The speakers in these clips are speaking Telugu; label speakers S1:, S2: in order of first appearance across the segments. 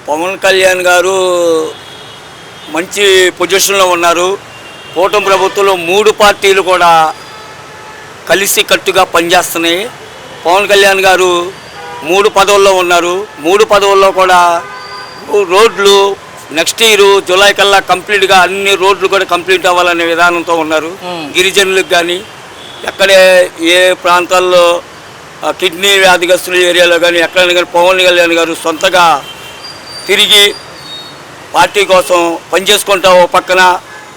S1: పవన్ కళ్యాణ్ గారు మంచి పొజిషన్లో ఉన్నారు. కూటమి ప్రభుత్వంలో 3 పార్టీలు కూడా కలిసి కట్టుగా పనిచేస్తున్నాయి. పవన్ కళ్యాణ్ గారు 3 పదవుల్లో ఉన్నారు. 3 పదవుల్లో కూడా రోడ్లు నెక్స్ట్ ఇయర్ జూలై కల్లా కంప్లీట్గా అన్ని రోడ్లు కూడా కంప్లీట్ అవ్వాలనే విధానంతో ఉన్నారు. గిరిజనులకు కానీ ఎక్కడే ఏ ప్రాంతాల్లో కిడ్నీ వ్యాధిగ్రస్తుల ఏరియాలో కానీ ఎక్కడైనా కానీ పవన్ కళ్యాణ్ గారు సొంతగా తిరిగి పార్టీ కోసం పనిచేసుకుంటా ఓ పక్కన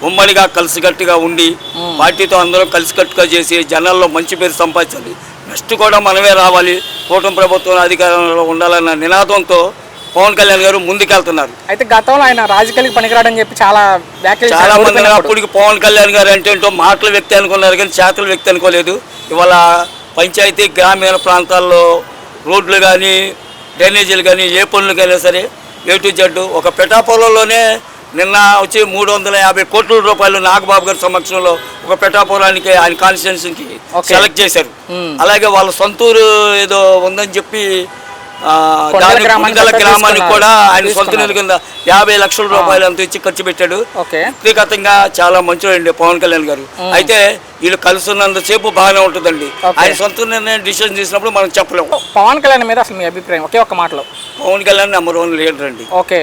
S1: ఉమ్మడిగా కలిసికట్టుగా ఉండి పార్టీతో అందరం కలిసికట్టుగా చేసి జనాల్లో మంచి పేరు సంపాదించాలి. నెక్స్ట్ కూడా మనమే రావాలి, కూటమి ప్రభుత్వం అధికారంలో ఉండాలన్న నినాదంతో పవన్ కళ్యాణ్ గారు ముందుకెళ్తున్నారు.
S2: అయితే గతంలో ఆయన రాజకీయాలకు పనికిరాడని చెప్పి చాలా
S1: మంది అప్పటికి పవన్ కళ్యాణ్ గారు అంటే ఏంటో మాటల వ్యక్తి అనుకున్నారు కానీ చేతల వ్యక్తి అనుకోలేదు. ఇవాళ పంచాయతీ గ్రామీణ ప్రాంతాల్లో రోడ్లు కానీ డ్రైనేజీలు కానీ ఏ పనులకైనా సరే A to Z ఒక పిఠాపురంలోనే నిన్న వచ్చి 350 కోట్ల రూపాయలు నాగబాబు గారి సమక్షంలో ఒక పిఠాపురానికి ఆయన కాన్స్టిట్యున్సీకి సెలెక్ట్ చేశారు. అలాగే వాళ్ళ సొంతూరు ఏదో ఉందని చెప్పి కొండల గ్రామానికి కూడా ఆయన సొంత నిధుల కింద 50 లక్షల రూపాయలు అంత ఇచ్చి ఖర్చు పెట్టాడు. వ్యక్తిగతంగా చాలా మంచిదండి పవన్ కళ్యాణ్ గారు. అయితే వీళ్ళు కలిసి ఉన్నంతసేపు బాగానే ఉంటుందండి. ఆయన సొంత నిర్ణయం డిసిషన్ చేసినప్పుడు మనం చెప్పలేము.
S2: పవన్ కళ్యాణ్ మీద అసలు మీ అభిప్రాయం ఒకే ఒక్క మాటలో?
S1: పవన్ కళ్యాణ్ నెంబర్ 1 లీడర్ అండి.
S2: ఓకే.